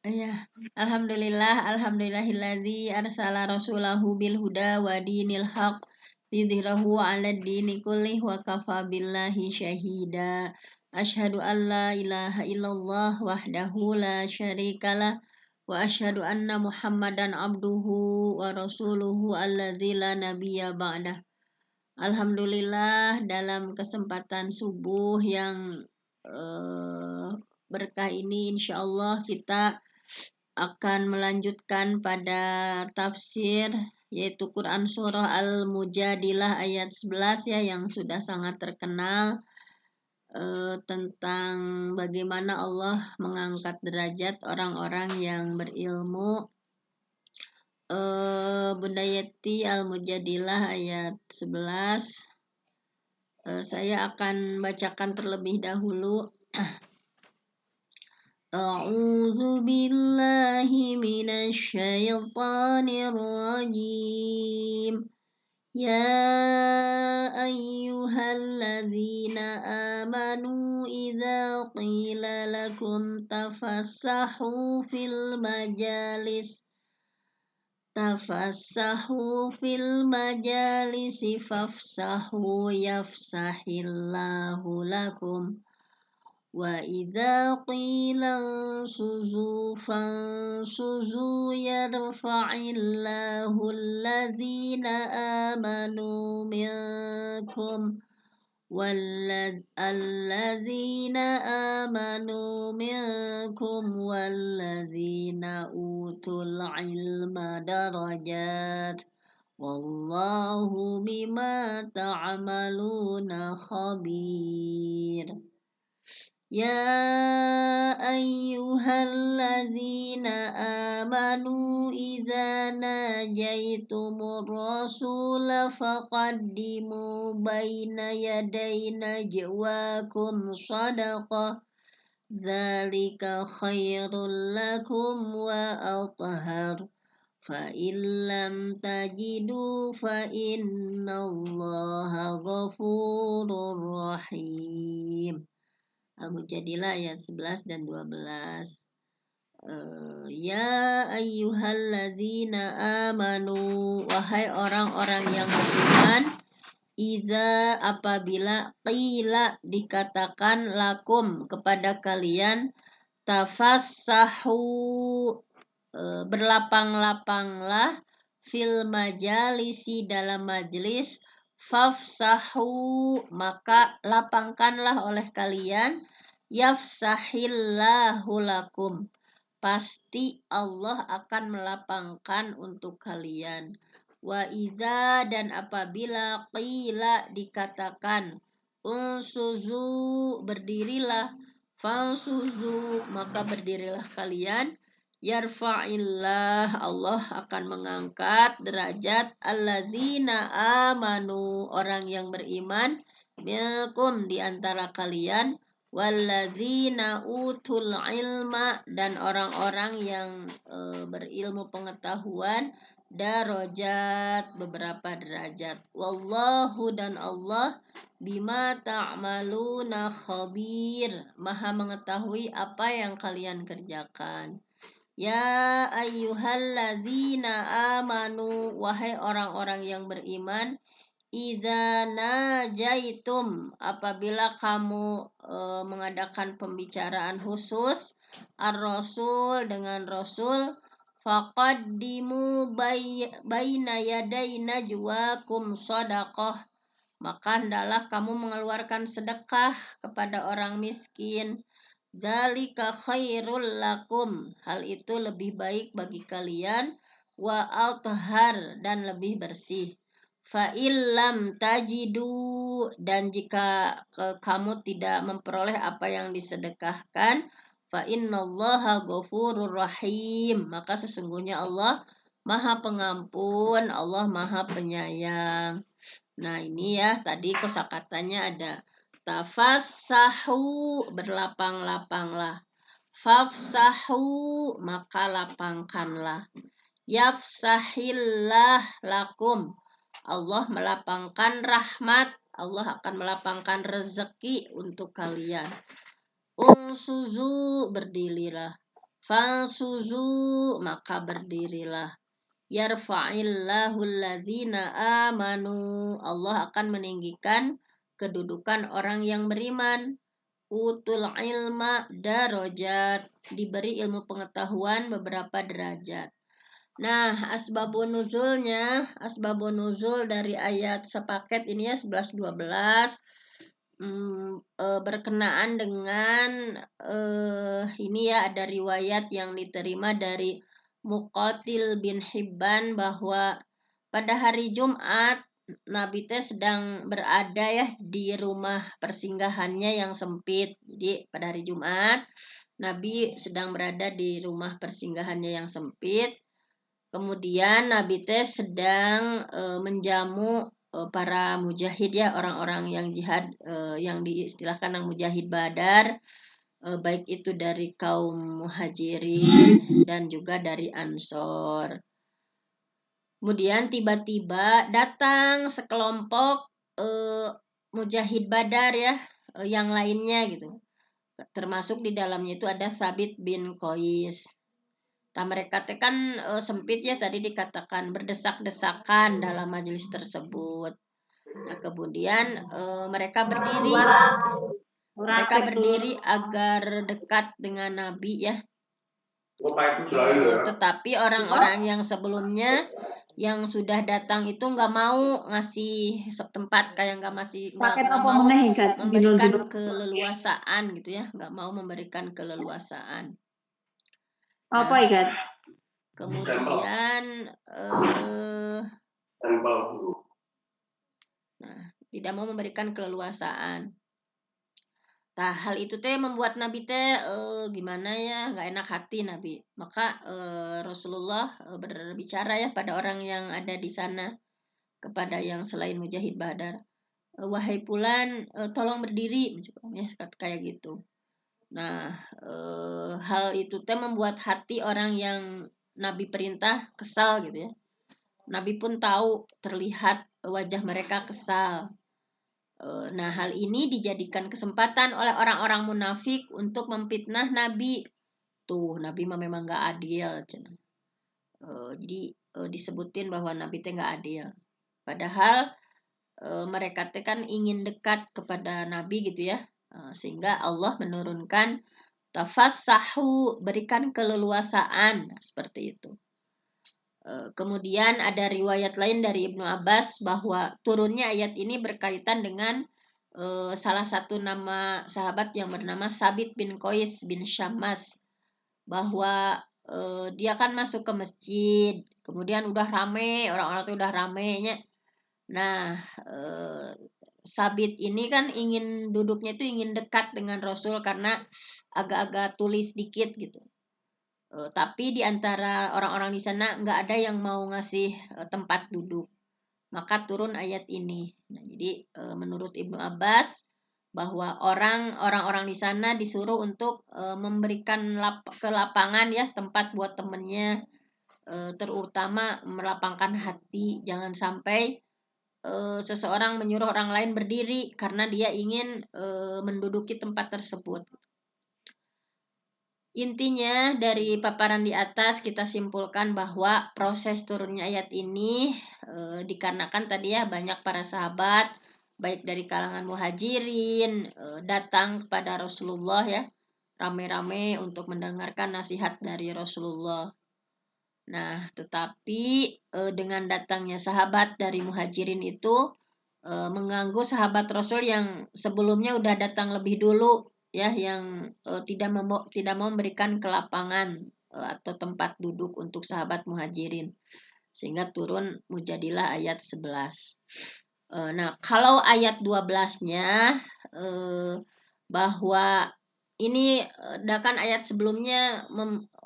Iya, alhamdulillahilladzi arsala rasulahu bil huda wa dinil haq lidhirahu 'alad dini kullih wa kafa billahi syahida. Asyhadu an la ilaha illallah wahdahu la syarikalah wa asyhadu anna Muhammadan abduhu wa rasuluhu alladzi la nabiyya ba'dah. Alhamdulillah dalam kesempatan subuh yang berkah ini insyaallah kita akan melanjutkan pada tafsir yaitu Quran Surah Al-Mujadilah ayat 11 ya yang sudah sangat terkenal tentang bagaimana Allah mengangkat derajat orang-orang yang berilmu. Bunda Yeti Al-Mujadilah ayat 11. Saya akan bacakan terlebih dahulu. A'udzu billahi minasy syaithanir rajim. Ya ayyuhalladzina amanu idza qila lakum tafassahu fil majalisi fafsahu yafsahillahu lakum wa idza qila ansuzu fansuzu yarfa'illahu alladhina amanu minkum والذين آمنوا منكم والذين أوتوا العلم درجات والله بما تعملون خبير. يا أيها الذين آمنوا إذا ناجيتم الرسول فقدموا بين يدي نجواكم صدقة ذلك خير لكم وأطهر فإن لم تجدوا فإن الله غفور رحيم. Al-Mujadilah ayat 11 dan 12. Ya ayyuhalladzina amanu, wahai orang-orang yang beriman, idza apabila qila dikatakan lakum kepada kalian, tafassahu berlapang-lapanglah fil majalisi dalam majlis, fafsahu maka lapangkanlah oleh kalian, yafsahillahu lakum pasti Allah akan melapangkan untuk kalian. Wa idza dan apabila qila dikatakan unsuzu berdirilah, fansuzu maka berdirilah kalian, yarfa'illah Allah akan mengangkat derajat alladzina amanu orang yang beriman minkum di antara kalian, walladzina utul ilma dan orang-orang yang berilmu pengetahuan, darajat beberapa derajat. Wallahu dan Allah bima ta'maluna khabir maha mengetahui apa yang kalian kerjakan. Ya ayyuhalladzina amanu, wahai orang-orang yang beriman, idza najaitum apabila kamu mengadakan pembicaraan khusus ar-rasul dengan rasul, faqaddimu baina yaday najwakum shadaqah maka hendaklah kamu mengeluarkan sedekah kepada orang miskin. Dzalika khairul lakum, hal itu lebih baik bagi kalian, wa athhar dan lebih bersih. Fa illam tajidu dan jika kamu tidak memperoleh apa yang disedekahkan, fa innallaha ghafurur rahim, maka sesungguhnya Allah Maha Pengampun, Allah Maha Penyayang. Nah, ini ya tadi kosakatanya ada tafassahu berlapang-lapanglah, fafsahu maka lapangkanlah, yafsahillah lakum Allah melapangkan rahmat, Allah akan melapangkan rezeki untuk kalian. Unsuzu berdirilah, Fansuzu, maka berdirilah. Yarfa'illahu alladzina amanu. Allah akan meninggikan kedudukan orang yang beriman. Utul ilma darajat, diberi ilmu pengetahuan beberapa derajat. Nah, asbabun nuzul dari ayat sepaket ini ya 11 12 berkenaan dengan ini ya, ada riwayat yang diterima dari Muqatil bin Hibban bahwa pada hari Jumat Nabi teh sedang berada ya di rumah persinggahannya yang sempit. Jadi pada hari Jumat Nabi sedang berada di rumah persinggahannya yang sempit. Kemudian Nabi teh sedang menjamu para mujahid ya, orang-orang yang jihad, yang diistilahkan yang mujahid Badar, baik itu dari kaum Muhajirin dan juga dari Ansor. Kemudian tiba-tiba datang sekelompok mujahid Badar ya, yang lainnya gitu. Termasuk di dalamnya itu ada Sabit bin Qais. Nah, mereka kan sempit ya, tadi dikatakan berdesak-desakan dalam majelis tersebut. Nah, kemudian mereka berdiri. Mereka berdiri agar dekat dengan Nabi ya. Tetapi orang-orang yang sebelumnya yang sudah datang itu nggak mau ngasih tempat, kayak nggak mau memberikan keleluasaan gitu ya, nggak mau memberikan keleluasaan. Apa ikat? Kemudian tidak mau memberikan keleluasaan. Nah, hal itu teh membuat Nabi teh gimana ya, nggak enak hati Nabi. Maka Rasulullah berbicara ya pada orang yang ada di sana, kepada yang selain Mujahid Badar. Wahai Fulan, tolong berdiri, ya kayak gitu. Nah, hal itu teh membuat hati orang yang Nabi perintah kesal gitu ya. Nabi pun tahu, terlihat wajah mereka kesal. Nah, hal ini dijadikan kesempatan oleh orang-orang munafik untuk memfitnah Nabi. Tuh, Nabi memang nggak adil. Jadi disebutin bahwa Nabi teh nggak adil. Padahal mereka teh kan ingin dekat kepada Nabi gitu ya. Sehingga Allah menurunkan tafassahu, berikan keleluasaan, seperti itu. Kemudian ada riwayat lain dari Ibnu Abbas bahwa turunnya ayat ini berkaitan dengan salah satu nama sahabat yang bernama Sabit bin Qais bin Syammas, bahwa dia kan masuk ke masjid, kemudian udah rame, orang-orang tuh udah ramenya. Nah, Sabit ini kan duduknya itu ingin dekat dengan Rasul karena agak-agak tulis dikit gitu. Tapi di antara orang-orang di sana nggak ada yang mau ngasih tempat duduk. Maka turun ayat ini. Nah, jadi menurut Ibnu Abbas bahwa orang-orang di sana disuruh untuk memberikan lapangan ya, tempat buat temennya, terutama melapangkan hati. Jangan sampai seseorang menyuruh orang lain berdiri karena dia ingin menduduki tempat tersebut. Intinya dari paparan di atas kita simpulkan bahwa proses turunnya ayat ini dikarenakan tadi ya banyak para sahabat baik dari kalangan muhajirin datang kepada Rasulullah ya, rame-rame untuk mendengarkan nasihat dari Rasulullah. Nah, tetapi dengan datangnya sahabat dari muhajirin itu mengganggu sahabat Rasul yang sebelumnya udah datang lebih dulu ya, yang tidak mau memberikan kelapangan atau tempat duduk untuk sahabat muhajirin, sehingga turun Mujadilah ayat 11. Nah, kalau ayat 12-nya bahwa ini kan ayat sebelumnya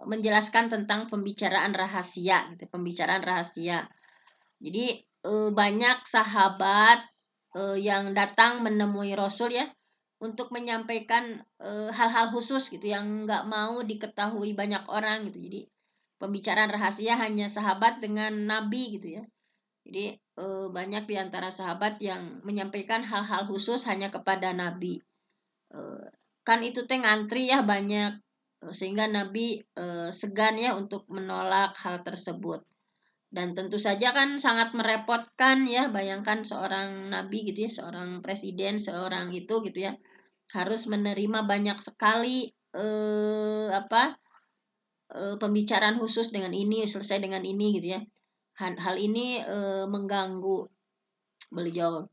menjelaskan tentang pembicaraan rahasia gitu, pembicaraan rahasia. Jadi banyak sahabat yang datang menemui Rasul ya untuk menyampaikan hal-hal khusus gitu yang nggak mau diketahui banyak orang gitu. Jadi pembicaraan rahasia hanya sahabat dengan Nabi gitu ya. Jadi banyak di antara sahabat yang menyampaikan hal-hal khusus hanya kepada Nabi. Kan itu teh ngantri ya banyak sehingga Nabi segan ya untuk menolak hal tersebut. Dan tentu saja kan sangat merepotkan ya, bayangkan seorang nabi gitu ya, seorang presiden, seorang itu gitu ya, harus menerima banyak sekali pembicaraan khusus dengan ini, selesai dengan ini gitu ya. Hal ini mengganggu beliau.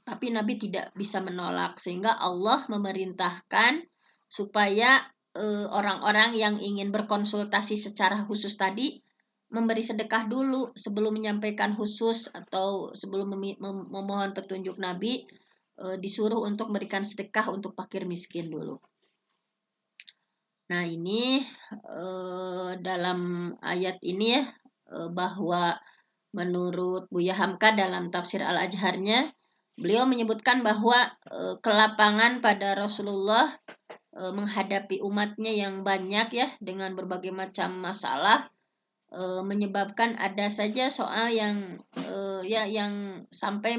Tapi Nabi tidak bisa menolak, sehingga Allah memerintahkan supaya orang-orang yang ingin berkonsultasi secara khusus tadi memberi sedekah dulu sebelum menyampaikan khusus atau sebelum memohon petunjuk Nabi, disuruh untuk memberikan sedekah untuk fakir miskin dulu. Nah ini dalam ayat ini ya, bahwa menurut Buya Hamka dalam tafsir Al-Ajharnya, beliau menyebutkan bahwa kelapangan pada Rasulullah menghadapi umatnya yang banyak ya dengan berbagai macam masalah, menyebabkan ada saja soal yang yang sampai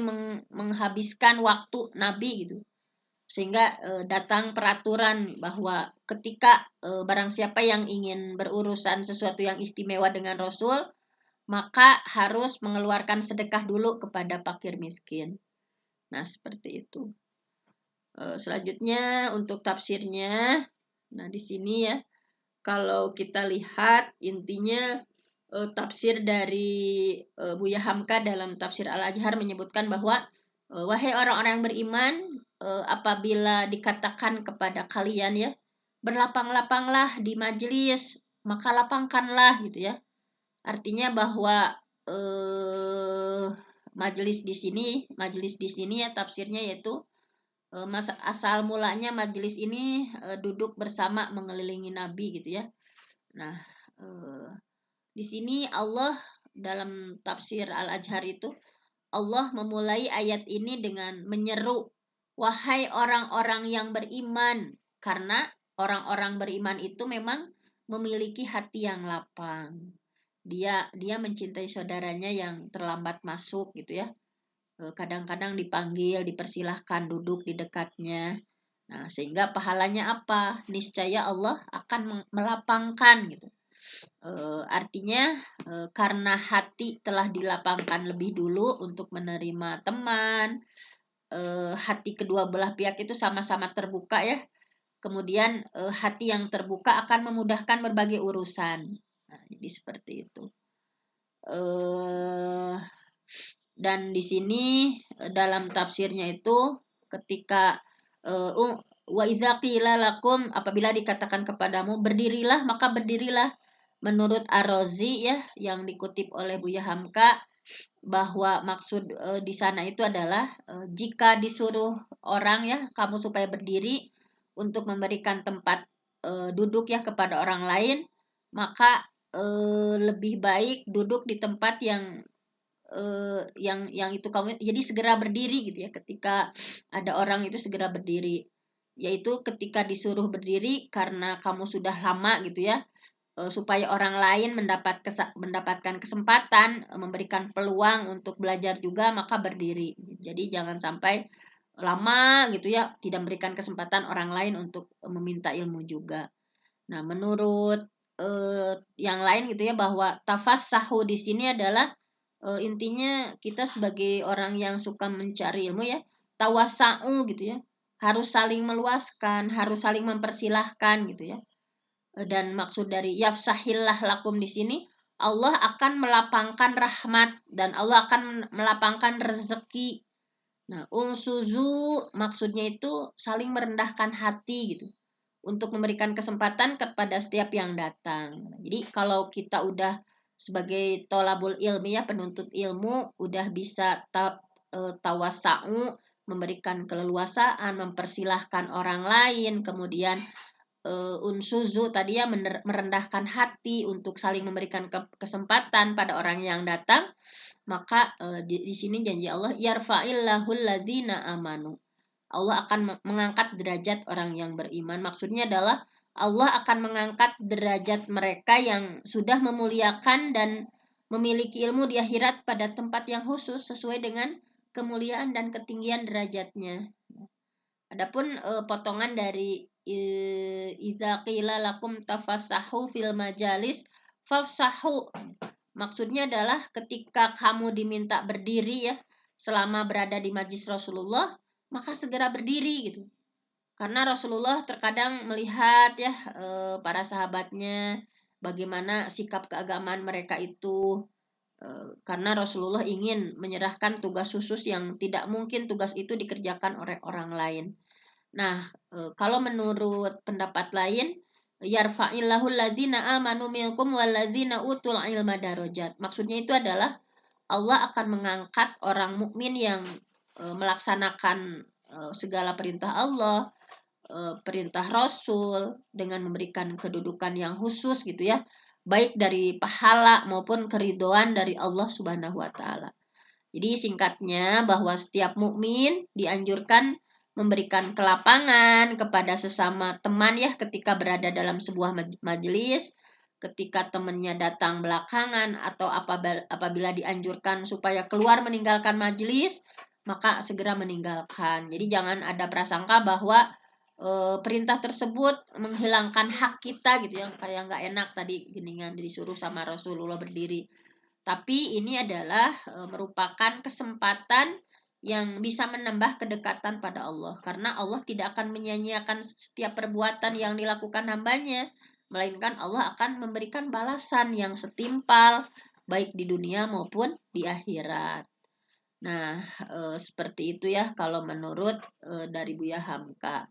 menghabiskan waktu Nabi gitu. Sehingga datang peraturan bahwa ketika barang siapa yang ingin berurusan sesuatu yang istimewa dengan Rasul, maka harus mengeluarkan sedekah dulu kepada fakir miskin. Nah, seperti itu. Selanjutnya untuk tafsirnya, nah di sini ya, kalau kita lihat intinya tafsir dari Buya Hamka dalam tafsir Al-Ajhar menyebutkan bahwa wahai orang-orang yang beriman, apabila dikatakan kepada kalian ya, berlapang-lapanglah di majelis, maka lapangkanlah gitu ya. Artinya bahwa majelis di sini ya tafsirnya yaitu asal mulanya majelis ini duduk bersama mengelilingi Nabi gitu ya. Nah, di sini Allah dalam tafsir Al-Ajhar itu, Allah memulai ayat ini dengan menyeru, wahai orang-orang yang beriman, karena orang-orang beriman itu memang memiliki hati yang lapang. Dia mencintai saudaranya yang terlambat masuk gitu ya. Kadang-kadang dipanggil, dipersilahkan duduk di dekatnya. Nah, sehingga pahalanya apa? Niscaya Allah akan melapangkan gitu. Artinya karena hati telah dilapangkan lebih dulu untuk menerima teman, hati kedua belah pihak itu sama-sama terbuka ya. Kemudian hati yang terbuka akan memudahkan berbagai urusan. Nah, jadi seperti itu. Dan di sini dalam tafsirnya itu ketika wa idza qila lakum, apabila dikatakan kepadamu berdirilah, maka berdirilah. Menurut Ar-Razi ya, yang dikutip oleh Buya Hamka, bahwa maksud di sana itu adalah jika disuruh orang ya, kamu supaya berdiri untuk memberikan tempat duduk ya kepada orang lain, maka lebih baik duduk di tempat yang itu kamu, jadi segera berdiri gitu ya, ketika ada orang itu segera berdiri, yaitu ketika disuruh berdiri karena kamu sudah lama gitu ya, supaya orang lain mendapatkan kesempatan, memberikan peluang untuk belajar juga, maka berdiri. Jadi jangan sampai lama gitu ya tidak memberikan kesempatan orang lain untuk meminta ilmu juga. Nah, menurut yang lain gitu ya, bahwa tafassahu di sini adalah intinya kita sebagai orang yang suka mencari ilmu ya, tawasau gitu ya, harus saling meluaskan, harus saling mempersilahkan gitu ya. Dan maksud dari yafsahillah lakum di sini, Allah akan melapangkan rahmat dan Allah akan melapangkan rezeki. Nah, unsuzu maksudnya itu saling merendahkan hati gitu, untuk memberikan kesempatan kepada setiap yang datang. Jadi kalau kita udah sebagai tolabul ilmi ya, penuntut ilmu, udah bisa tawasau, memberikan keleluasaan, mempersilahkan orang lain, kemudian unsuzu tadi ya, merendahkan hati untuk saling memberikan kesempatan pada orang yang datang, maka di sini janji Allah, yarfa'illahul ladzina amanu. Allah akan mengangkat derajat orang yang beriman. Maksudnya adalah Allah akan mengangkat derajat mereka yang sudah memuliakan dan memiliki ilmu di akhirat pada tempat yang khusus sesuai dengan kemuliaan dan ketinggian derajatnya. Adapun potongan dari idza qila lakum tafassahu fil majalis fafsahu. Maksudnya adalah ketika kamu diminta berdiri ya selama berada di majlis Rasulullah, maka segera berdiri gitu. Karena Rasulullah terkadang melihat ya para sahabatnya bagaimana sikap keagamaan mereka itu, karena Rasulullah ingin menyerahkan tugas khusus yang tidak mungkin tugas itu dikerjakan oleh orang lain. Nah, kalau menurut pendapat lain, yarfa'illahu alladzina amanu minkum walladzina utul ilma darajat. Maksudnya itu adalah Allah akan mengangkat orang mukmin yang melaksanakan segala perintah Allah, perintah Rasul dengan memberikan kedudukan yang khusus gitu ya, baik dari pahala maupun keridhaan dari Allah Subhanahu wa taala. Jadi singkatnya bahwa setiap mukmin dianjurkan memberikan kelapangan kepada sesama teman ya ketika berada dalam sebuah majelis, ketika temannya datang belakangan atau apabila dianjurkan supaya keluar meninggalkan majelis, maka segera meninggalkan. Jadi jangan ada prasangka bahwa perintah tersebut menghilangkan hak kita gitu ya, kayak nggak enak tadi geningan disuruh sama Rasulullah berdiri. Tapi ini adalah merupakan kesempatan yang bisa menambah kedekatan pada Allah. Karena Allah tidak akan menyia-nyiakan setiap perbuatan yang dilakukan hambanya. Melainkan Allah akan memberikan balasan yang setimpal, baik di dunia maupun di akhirat. Nah, seperti itu ya kalau menurut dari Buya Hamka.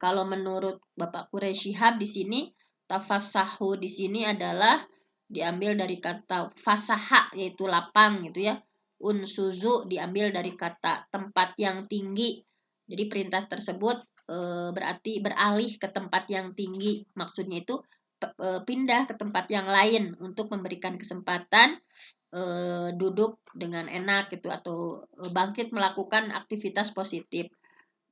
Kalau menurut Bapak Quraisy Shihab di sini, tafassahu di sini adalah diambil dari kata fasaha yaitu lapang gitu ya. Unsuzu diambil dari kata tempat yang tinggi. Jadi perintah tersebut berarti beralih ke tempat yang tinggi. Maksudnya itu pindah ke tempat yang lain untuk memberikan kesempatan duduk dengan enak gitu atau bangkit melakukan aktivitas positif.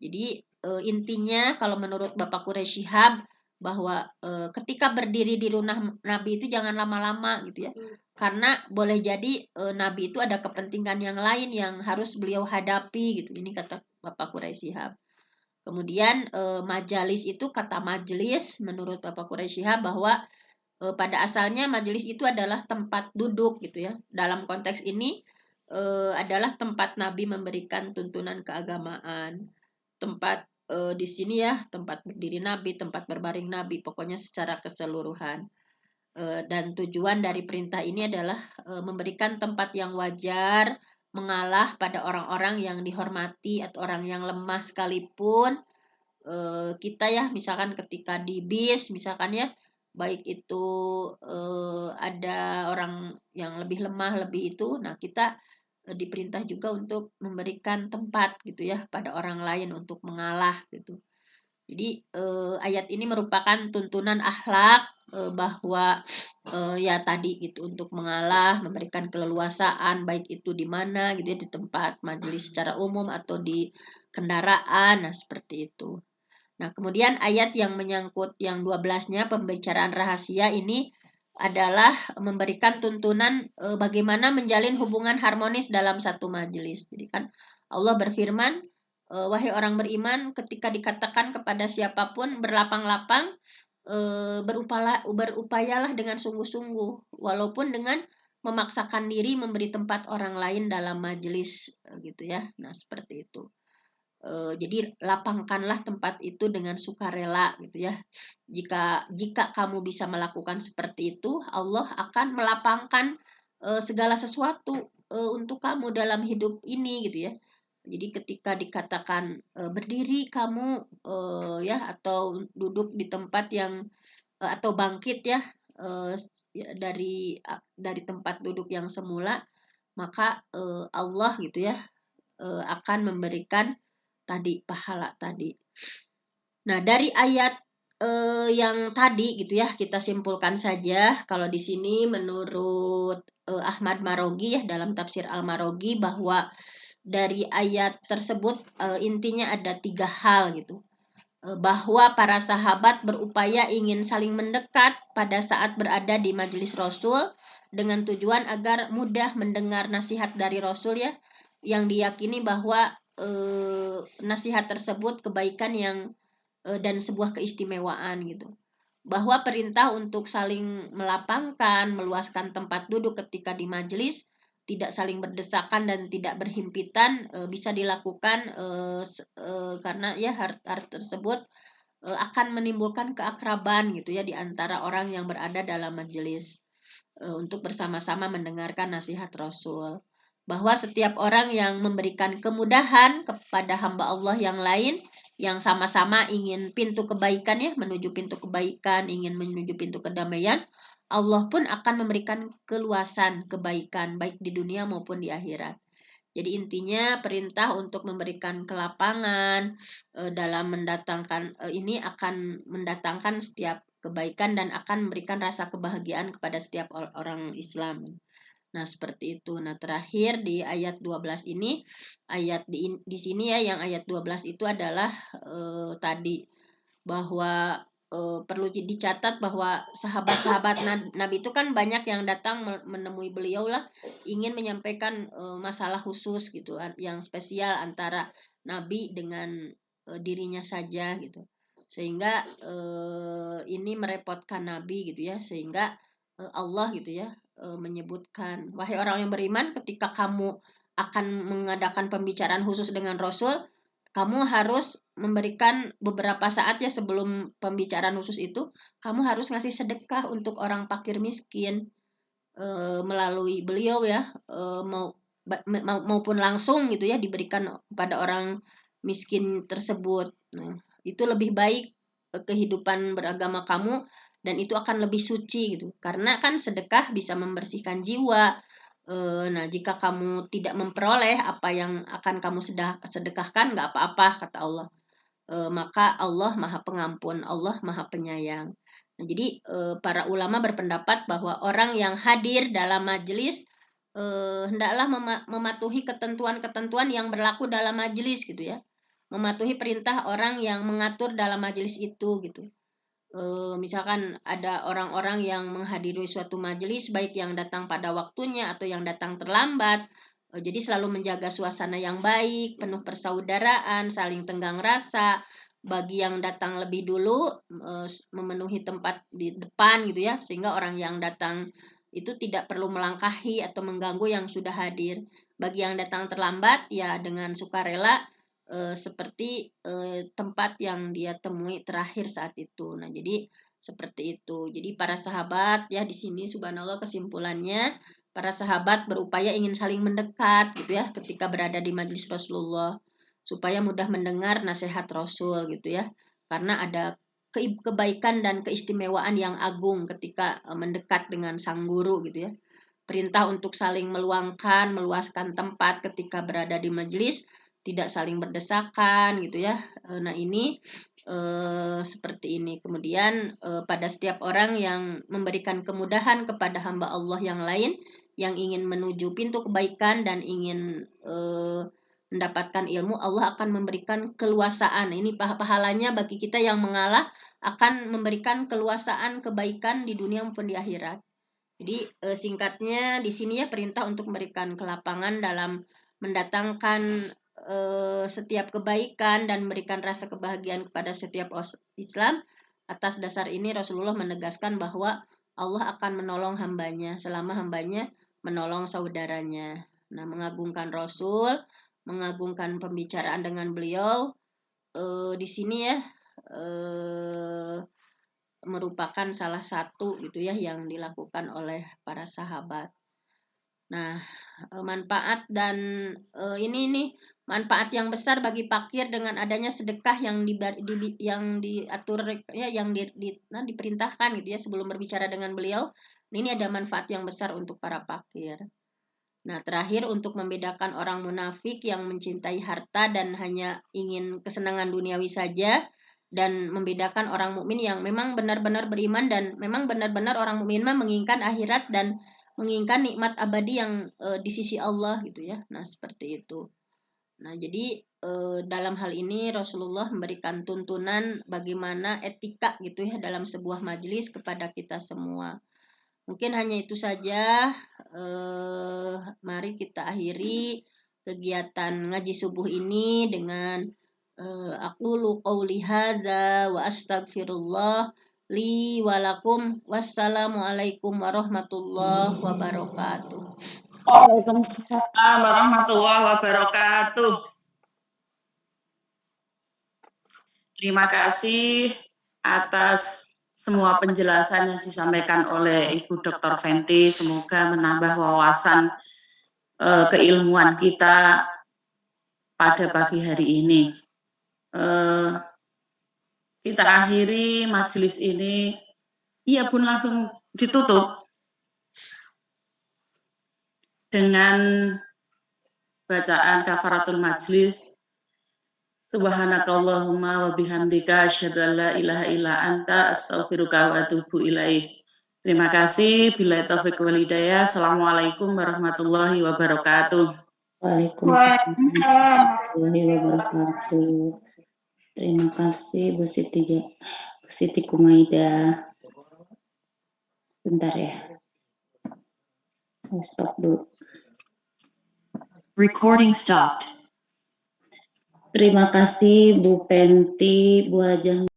Jadi intinya kalau menurut Bapak Quraisy Shihab bahwa ketika berdiri di rumah Nabi itu jangan lama-lama gitu ya. Karena boleh jadi Nabi itu ada kepentingan yang lain yang harus beliau hadapi gitu. Ini kata Bapak Quraisy Shihab. Kemudian majalis itu kata majelis menurut Bapak Quraisy Shihab bahwa pada asalnya majelis itu adalah tempat duduk gitu ya. Dalam konteks ini adalah tempat Nabi memberikan tuntunan keagamaan. Tempat di sini ya, tempat berdiri Nabi, tempat berbaring Nabi, pokoknya secara keseluruhan. Dan tujuan dari perintah ini adalah memberikan tempat yang wajar, mengalah pada orang-orang yang dihormati atau orang yang lemah sekalipun. Kita ya, misalkan ketika di bis, misalkan ya, baik itu ada orang yang lebih lemah, lebih itu, nah kita diperintah juga untuk memberikan tempat gitu ya pada orang lain untuk mengalah gitu. Jadi ayat ini merupakan tuntunan akhlak bahwa ya tadi gitu untuk mengalah, memberikan keleluasaan baik itu di mana gitu ya, di tempat majelis secara umum atau di kendaraan, nah seperti itu. Nah, kemudian ayat yang menyangkut yang 12-nya pembicaraan rahasia ini adalah memberikan tuntunan bagaimana menjalin hubungan harmonis dalam satu majelis. Jadi kan Allah berfirman, wahai orang beriman, ketika dikatakan kepada siapapun berlapang-lapang, berupayalah dengan sungguh-sungguh, walaupun dengan memaksakan diri memberi tempat orang lain dalam majelis gitu ya. Nah, seperti itu. Jadi lapangkanlah tempat itu dengan sukarela gitu ya. Jika kamu bisa melakukan seperti itu, Allah akan melapangkan segala sesuatu untuk kamu dalam hidup ini gitu ya. Jadi ketika dikatakan berdiri kamu ya atau duduk di tempat yang atau bangkit ya dari tempat duduk yang semula, maka Allah gitu ya akan memberikan tadi pahala tadi. Nah, dari ayat yang tadi gitu ya kita simpulkan saja kalau di sini menurut Ahmad Marogi ya dalam tafsir Al-Marogi bahwa dari ayat tersebut intinya ada 3 hal gitu. Bahwa para sahabat berupaya ingin saling mendekat pada saat berada di majelis Rasul dengan tujuan agar mudah mendengar nasihat dari Rasul ya, yang diyakini bahwa nasihat tersebut kebaikan yang dan sebuah keistimewaan gitu. Bahwa perintah untuk saling melapangkan, meluaskan tempat duduk ketika di majelis, tidak saling berdesakan dan tidak berhimpitan, bisa dilakukan karena ya hal tersebut akan menimbulkan keakraban gitu ya di antara orang yang berada dalam majelis, untuk bersama-sama mendengarkan nasihat Rasul. Bahwa setiap orang yang memberikan kemudahan kepada hamba Allah yang lain, yang sama-sama ingin pintu kebaikan ya, menuju pintu kebaikan, ingin menuju pintu kedamaian, Allah pun akan memberikan keluasan kebaikan baik di dunia maupun di akhirat. Jadi intinya perintah untuk memberikan kelapangan dalam mendatangkan ini akan mendatangkan setiap kebaikan dan akan memberikan rasa kebahagiaan kepada setiap orang Islam. Nah, seperti itu. Nah, terakhir di ayat 12 ini, ayat di sini ya, yang ayat 12 itu adalah tadi bahwa perlu dicatat bahwa sahabat-sahabat Nabi itu kan banyak yang datang menemui beliau lah, ingin menyampaikan masalah khusus gitu, yang spesial antara Nabi dengan dirinya saja gitu. Sehingga ini merepotkan Nabi gitu ya, sehingga Allah gitu ya menyebutkan, wahai orang yang beriman, ketika kamu akan mengadakan pembicaraan khusus dengan Rasul, kamu harus memberikan beberapa saat ya sebelum pembicaraan khusus itu, kamu harus ngasih sedekah untuk orang fakir miskin melalui beliau ya, maupun langsung gitu ya diberikan kepada orang miskin tersebut. Nah, itu lebih baik kehidupan beragama kamu, dan itu akan lebih suci gitu. Karena kan sedekah bisa membersihkan jiwa. Nah, jika kamu tidak memperoleh apa yang akan kamu sedekahkan, nggak apa-apa kata Allah. Maka Allah Maha Pengampun, Allah Maha Penyayang. Nah, jadi para ulama berpendapat bahwa orang yang hadir dalam majelis hendaklah mematuhi ketentuan-ketentuan yang berlaku dalam majelis gitu ya. Mematuhi perintah orang yang mengatur dalam majelis itu gitu. Misalkan ada orang-orang yang menghadiri suatu majelis, baik yang datang pada waktunya atau yang datang terlambat, jadi selalu menjaga suasana yang baik, penuh persaudaraan, saling tenggang rasa. Bagi yang datang lebih dulu, memenuhi tempat di depan gitu ya, sehingga orang yang datang itu tidak perlu melangkahi atau mengganggu yang sudah hadir. Bagi yang datang terlambat, ya dengan sukarela seperti tempat yang dia temui terakhir saat itu. Nah, jadi seperti itu. Jadi para sahabat ya di sini subhanallah kesimpulannya, para sahabat berupaya ingin saling mendekat gitu ya ketika berada di majelis Rasulullah, supaya mudah mendengar nasihat Rasul gitu ya. Karena ada kebaikan dan keistimewaan yang agung ketika mendekat dengan sang guru gitu ya. Perintah untuk saling meluangkan, meluaskan tempat ketika berada di majelis, tidak saling berdesakan gitu ya. Nah, ini seperti ini. Kemudian pada setiap orang yang memberikan kemudahan kepada hamba Allah yang lain yang ingin menuju pintu kebaikan dan ingin mendapatkan ilmu, Allah akan memberikan keluasaan. Ini pahalanya bagi kita yang mengalah, akan memberikan keluasaan kebaikan di dunia maupun di akhirat. Jadi singkatnya di sini ya perintah untuk memberikan kelapangan dalam mendatangkan setiap kebaikan dan memberikan rasa kebahagiaan kepada setiap Islam. Atas dasar ini Rasulullah menegaskan bahwa Allah akan menolong hambanya selama hambanya menolong saudaranya. Nah, mengagungkan Rasul, mengagungkan pembicaraan dengan beliau di sini ya merupakan salah satu gitu ya yang dilakukan oleh para sahabat. Nah, manfaat dan ini nih manfaat yang besar bagi fakir dengan adanya sedekah yang yang diatur ya yang diperintahkan gitu ya sebelum berbicara dengan beliau. Ini ada manfaat yang besar untuk para fakir. Nah, terakhir untuk membedakan orang munafik yang mencintai harta dan hanya ingin kesenangan duniawi saja, dan membedakan orang mukmin yang memang benar-benar beriman dan memang benar-benar orang mukmin menginginkan akhirat dan menginginkan nikmat abadi yang di sisi Allah gitu ya. Nah, seperti itu. Nah, jadi dalam hal ini Rasulullah memberikan tuntunan bagaimana etika gitu ya dalam sebuah majelis kepada kita semua. Mungkin hanya itu saja. Mari kita akhiri kegiatan ngaji subuh ini dengan Aqulu qawli hadza wa astaghfirullah li wa lakum. Wassalamualaikum warahmatullahi wabarakatuh. Waalaikumsalam warahmatullahi wabarakatuh. Terima kasih atas semua penjelasan yang disampaikan oleh Ibu Dr. Fenty. Semoga menambah wawasan keilmuan kita pada pagi hari ini. Kita akhiri majelis ini. Iya Bun, langsung ditutup dengan bacaan kafaratul majlis. Subhanakallahumma wa bihamdika asyhadu an la ilaha illa anta astaghfiruka wa atubu ilaih. Terima kasih. Billahi taufiq wal hidayah. Assalamualaikum warahmatullahi wabarakatuh. Waalaikumsalam warahmatullahi wabarakatuh. Terima kasih Bu Siti Kumaida. Bentar ya. Stop dulu. Recording stopped. Terima kasih Bu Fenty, Bu Hajah